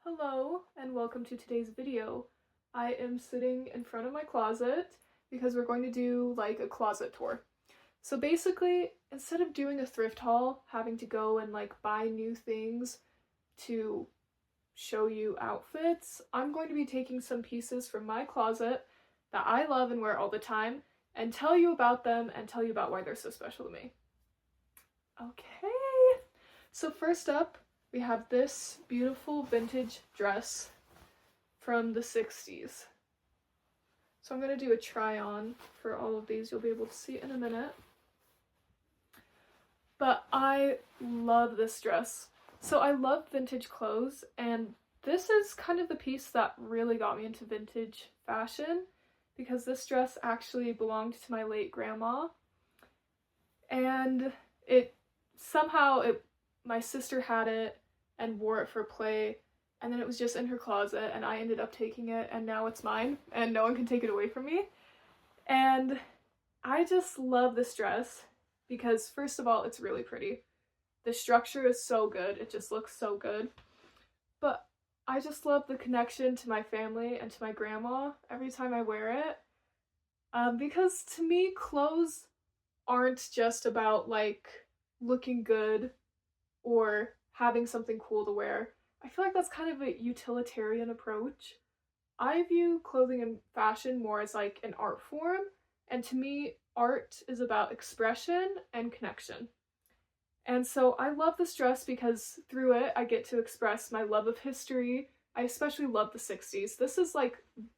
Hello and welcome to today's video. I am sitting in front of my closet because we're going to do like a closet tour. So basically, instead of doing a thrift haul, having to go and like buy new things to show you outfits, I'm going to be taking some pieces from my closet that I love and wear all the time and tell you about them and tell you about why they're so special to me. Okay, so first up, we have this beautiful vintage dress from the 60s. So I'm going to do a try on for all of these. You'll be able to see it in a minute. But I love this dress. So I love vintage clothes, and this is kind of the piece that really got me into vintage fashion because this dress actually belonged to my late grandma. And my sister had it and wore it for play, and then it was just in her closet and I ended up taking it, and now it's mine and no one can take it away from me. And I just love this dress because first of all, it's really pretty. The structure is so good, it just looks so good. But I just love the connection to my family and to my grandma every time I wear it. Because to me, clothes aren't just about like looking good or having something cool to wear. I feel like that's kind of a utilitarian approach. I view clothing and fashion more as like an art form, and to me, art is about expression and connection. And so I love this dress because through it, I get to express my love of history. I especially love the 60s. This is like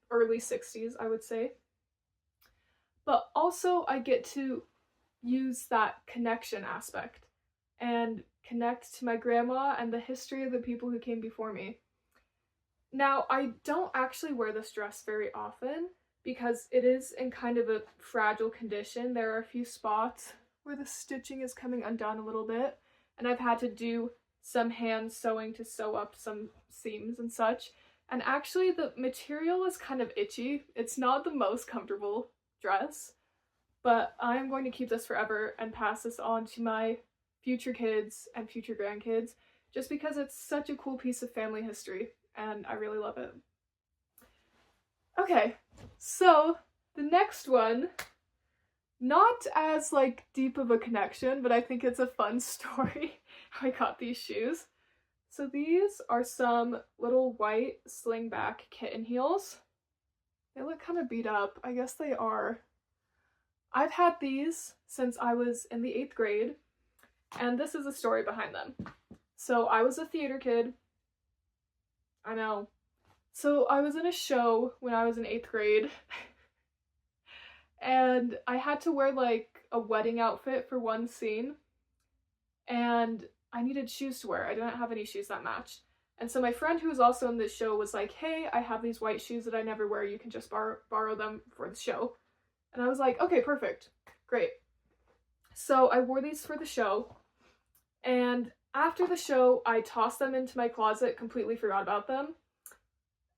early 60s, I would say. But also I get to use that connection aspect and connect to my grandma and the history of the people who came before me. Now, I don't actually wear this dress very often because it is in kind of a fragile condition. There are a few spots where the stitching is coming undone a little bit, and I've had to do some hand sewing to sew up some seams and such. And actually, the material is kind of itchy. It's not the most comfortable dress, but I'm going to keep this forever and pass this on to my future kids and future grandkids just because it's such a cool piece of family history and I really love it. Okay, so the next one, not as like deep of a connection, but I think it's a fun story how I got these shoes. So these are some little white slingback kitten heels. They look kind of beat up. I guess they are. I've had these since I was in the 8th grade, and this is a story behind them. So I was a theater kid. I know. So I was in a show when I was in 8th grade, and I had to wear like a wedding outfit for one scene, and I needed shoes to wear. I didn't have any shoes that matched. And so my friend who was also in this show was like, hey, I have these white shoes that I never wear. You can just borrow them for the show. And I was like, okay, perfect. Great. So I wore these for the show, and after the show, I tossed them into my closet, completely forgot about them,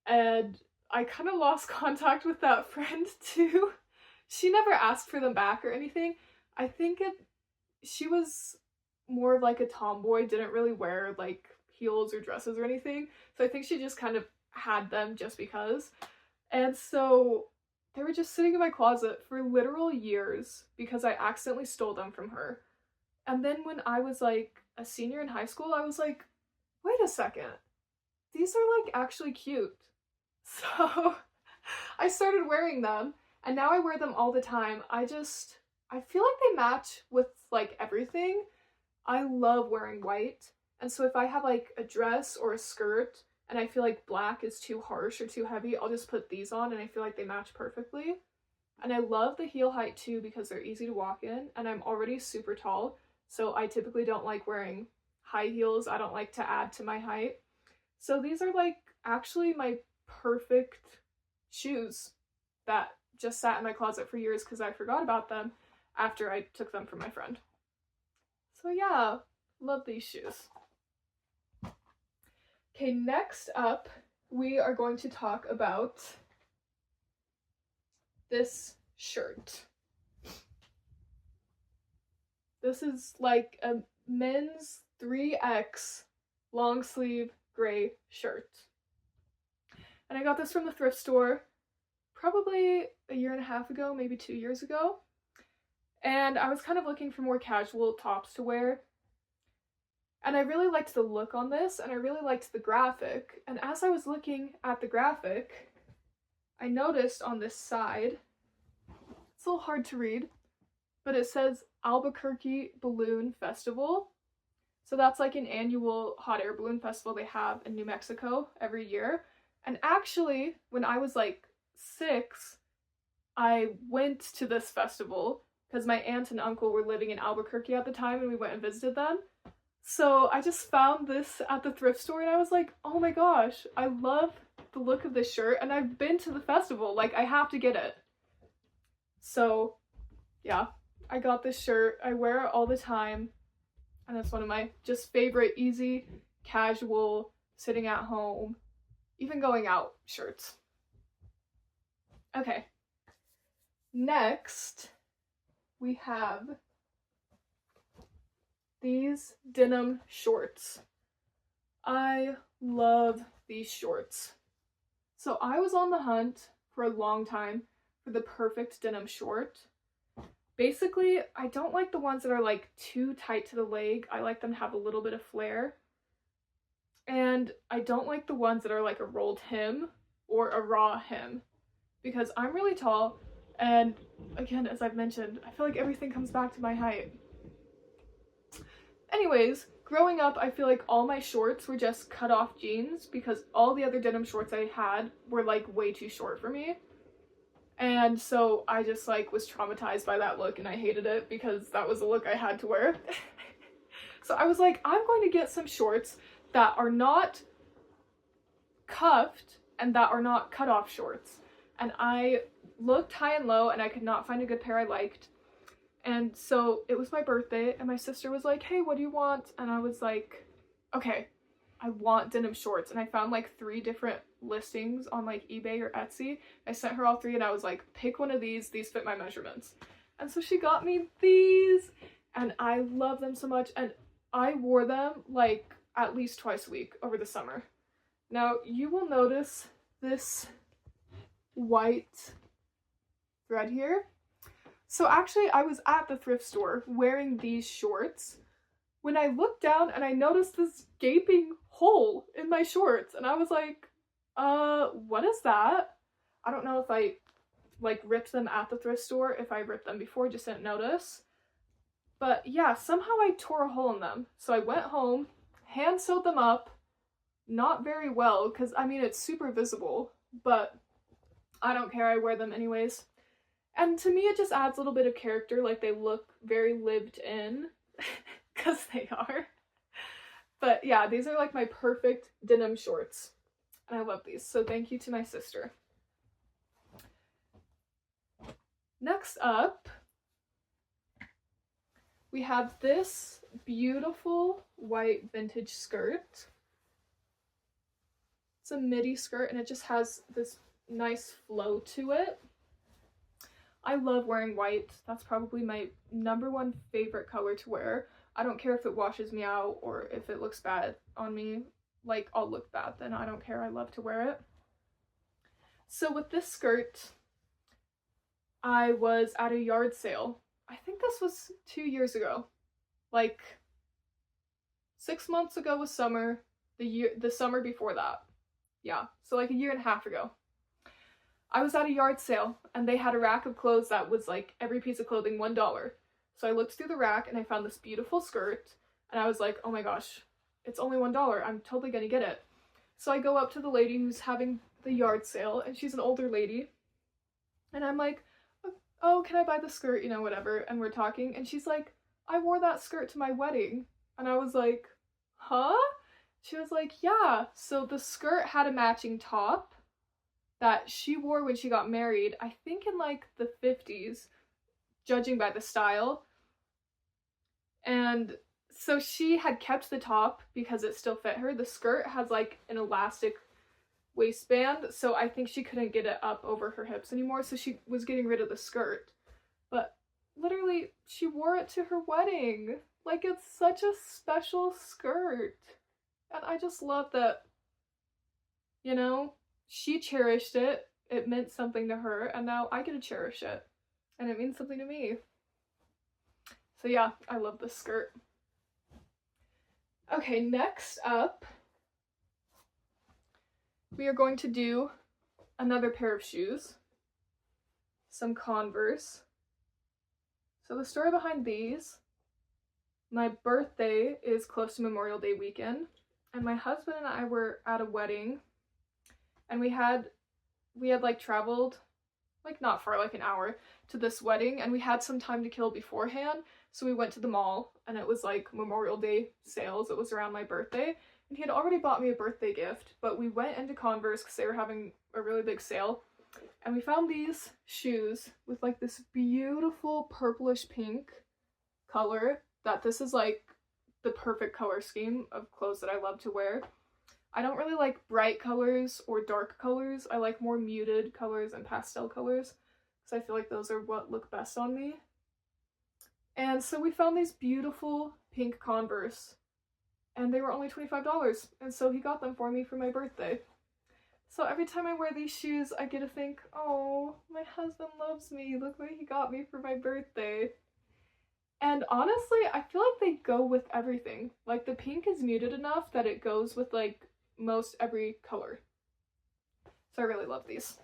and I kind of lost contact with that friend too. She never asked for them back or anything. I think she was more of like a tomboy, didn't really wear like heels or dresses or anything, so I think she just kind of had them just because. And so they were just sitting in my closet for literal years because I accidentally stole them from her. And then when I was like a senior in high school, I was like, wait a second, these are like actually cute. So I started wearing them, and now I wear them all the time. I feel like they match with like everything. I love wearing white. And so if I have like a dress or a skirt and I feel like black is too harsh or too heavy, I'll just put these on and I feel like they match perfectly. And I love the heel height too because they're easy to walk in, and I'm already super tall, so I typically don't like wearing high heels. I don't like to add to my height. So these are like actually my perfect shoes that just sat in my closet for years because I forgot about them after I took them from my friend. So yeah, love these shoes. Okay, next up, we are going to talk about this shirt. This is like a men's 3X long sleeve gray shirt. And I got this from the thrift store probably a year and a half ago, maybe 2 years ago. And I was kind of looking for more casual tops to wear. And I really liked the look on this, and I really liked the graphic. And as I was looking at the graphic, I noticed on this side, it's a little hard to read, but it says Albuquerque Balloon Festival. So that's like an annual hot air balloon festival they have in New Mexico every year. And actually, when I was like 6, I went to this festival because my aunt and uncle were living in Albuquerque at the time and we went and visited them. So I just found this at the thrift store and I was like, oh my gosh, I love the look of this shirt and I've been to the festival, like I have to get it. So yeah, I got this shirt, I wear it all the time, and it's one of my just favorite easy, casual, sitting at home, even going out shirts. Okay, next we have these denim shorts. I love these shorts. So I was on the hunt for a long time for the perfect denim short. Basically, I don't like the ones that are like too tight to the leg. I like them to have a little bit of flare. And I don't like the ones that are like a rolled hem or a raw hem because I'm really tall, and again, as I've mentioned, I feel like everything comes back to my height. Anyways, growing up, I feel like all my shorts were just cut off jeans because all the other denim shorts I had were like way too short for me. And so I just like was traumatized by that look and I hated it because that was the look I had to wear. So I was like, I'm going to get some shorts that are not cuffed and that are not cut off shorts. And I looked high and low and I could not find a good pair I liked. And so it was my birthday and my sister was like, hey, what do you want? And I was like, okay, I want denim shorts. And I found like 3 different listings on like eBay or Etsy. I sent her all 3 and I was like, pick one of these fit my measurements. And so she got me these and I love them so much. And I wore them like at least twice a week over the summer. Now you will notice this white thread here. So actually I was at the thrift store wearing these shorts when I looked down and I noticed this gaping hole in my shorts and I was like, what is that? I don't know if I like ripped them at the thrift store, if I ripped them before, just didn't notice. But yeah, somehow I tore a hole in them. So I went home, hand sewed them up, not very well because I mean it's super visible, but I don't care, I wear them anyways. And to me, it just adds a little bit of character, like they look very lived in, because they are. But yeah, these are like my perfect denim shorts, and I love these, so thank you to my sister. Next up, we have this beautiful white vintage skirt. It's a midi skirt, and it just has this nice flow to it. I love wearing white. That's probably my #1 favorite color to wear. I don't care if it washes me out or if it looks bad on me. Like, I'll look bad then. I don't care. I love to wear it. So with this skirt, I was at a yard sale. I think this was 2 years ago. Like, 6 months ago was summer. The summer before that. Yeah, so like a year and a half ago. I was at a yard sale and they had a rack of clothes that was like every piece of clothing $1. So I looked through the rack and I found this beautiful skirt and I was like, oh my gosh, it's only $1. I'm totally gonna get it. So I go up to the lady who's having the yard sale and she's an older lady. And I'm like, oh, can I buy the skirt? You know, whatever. And we're talking and she's like, I wore that skirt to my wedding. And I was like, huh? She was like, yeah. So the skirt had a matching top that she wore when she got married, I think in like the 50s, judging by the style. And so she had kept the top because it still fit her. The skirt has like an elastic waistband, so I think she couldn't get it up over her hips anymore, so she was getting rid of the skirt. But literally, she wore it to her wedding. Like, it's such a special skirt. And I just love that, you know, she cherished it. It meant something to her, and now I get to cherish it. And it means something to me. So yeah, I love this skirt. Okay, next up, we are going to do another pair of shoes. Some Converse. So the story behind these, my birthday is close to Memorial Day weekend, and my husband and I were at a wedding, and we had like traveled like not far, like an hour, to this wedding, and we had some time to kill beforehand, so we went to the mall, and it was like Memorial Day sales. It was around my birthday, and he had already bought me a birthday gift, but we went into Converse because they were having a really big sale, and we found these shoes with like this beautiful purplish pink color, that this is like the perfect color scheme of clothes that I love to wear. I don't really like bright colors or dark colors. I like more muted colors and pastel colors because I feel like those are what look best on me. And so we found these beautiful pink Converse, and they were only $25, and so he got them for me for my birthday. So every time I wear these shoes, I get to think, oh, my husband loves me. Look what he got me for my birthday. And honestly, I feel like they go with everything. Like, the pink is muted enough that it goes with like most every color. So I really love these.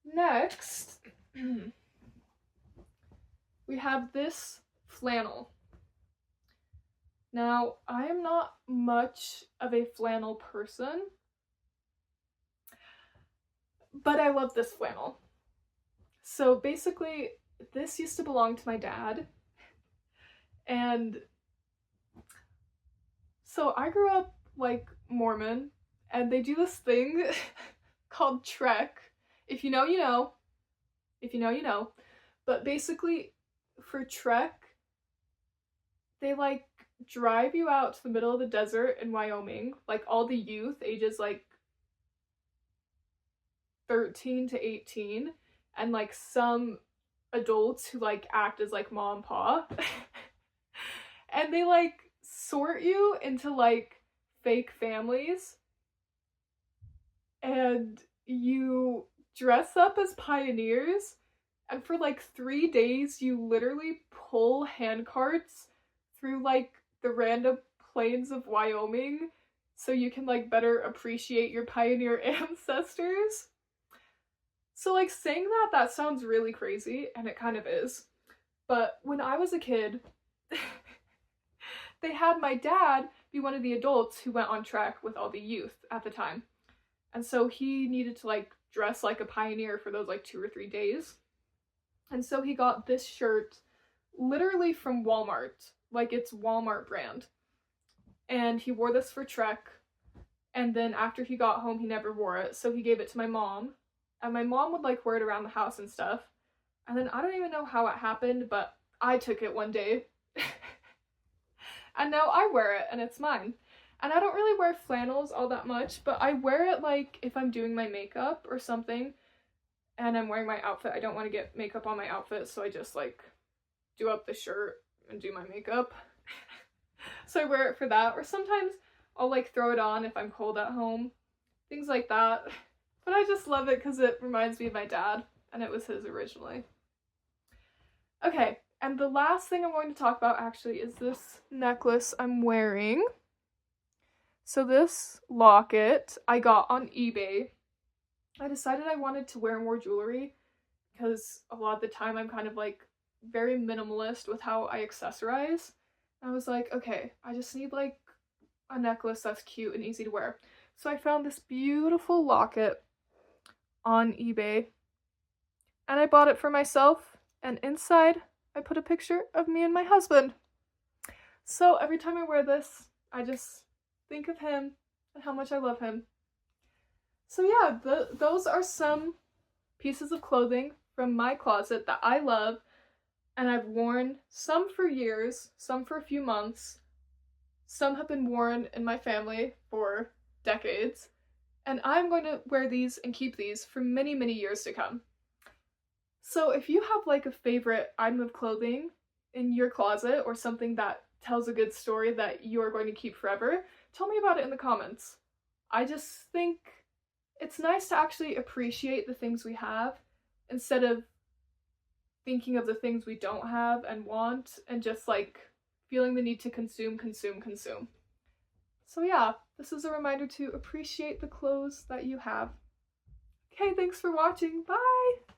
Next, we have this flannel. Now, I am not much of a flannel person, but I love this flannel. So basically, this used to belong to my dad, and so I grew up like Mormon, and they do this thing called trek. If you know, you know. If you know, you know. But basically, for trek, they like drive you out to the middle of the desert in Wyoming, like all the youth, ages like 13 to 18, and like some adults who like act as like mom and pa. And they like sort you into like fake families, and you dress up as pioneers, and for like 3 days you literally pull hand carts through like the random plains of Wyoming so you can like better appreciate your pioneer ancestors. So like saying that sounds really crazy, and it kind of is. But when I was a kid, they had my dad be one of the adults who went on trek with all the youth at the time. And so he needed to like dress like a pioneer for those like 2 or 3 days. And so he got this shirt literally from Walmart, like it's Walmart brand. And he wore this for trek. And then after he got home, he never wore it. So he gave it to my mom. And my mom would like wear it around the house and stuff. And then I don't even know how it happened, but I took it one day. And now I wear it, and it's mine. And I don't really wear flannels all that much, but I wear it like if I'm doing my makeup or something and I'm wearing my outfit. I don't want to get makeup on my outfit, so I just like do up the shirt and do my makeup. So I wear it for that, or sometimes I'll like throw it on if I'm cold at home, things like that. But I just love it because it reminds me of my dad, and it was his originally. Okay, and the last thing I'm going to talk about actually is this necklace I'm wearing. So this locket I got on eBay. I decided I wanted to wear more jewelry because a lot of the time I'm kind of like very minimalist with how I accessorize. I was like, okay, I just need like a necklace that's cute and easy to wear. So I found this beautiful locket on eBay, and I bought it for myself, and inside I put a picture of me and my husband. So every time I wear this, I just think of him and how much I love him. So yeah, those are some pieces of clothing from my closet that I love, and I've worn some for years, some for a few months, some have been worn in my family for decades, and I'm going to wear these and keep these for many, many years to come. So if you have like a favorite item of clothing in your closet, or something that tells a good story that you are going to keep forever, tell me about it in the comments. I just think it's nice to actually appreciate the things we have instead of thinking of the things we don't have and want and just like feeling the need to consume, consume, consume. So yeah, this is a reminder to appreciate the clothes that you have. Okay, thanks for watching. Bye!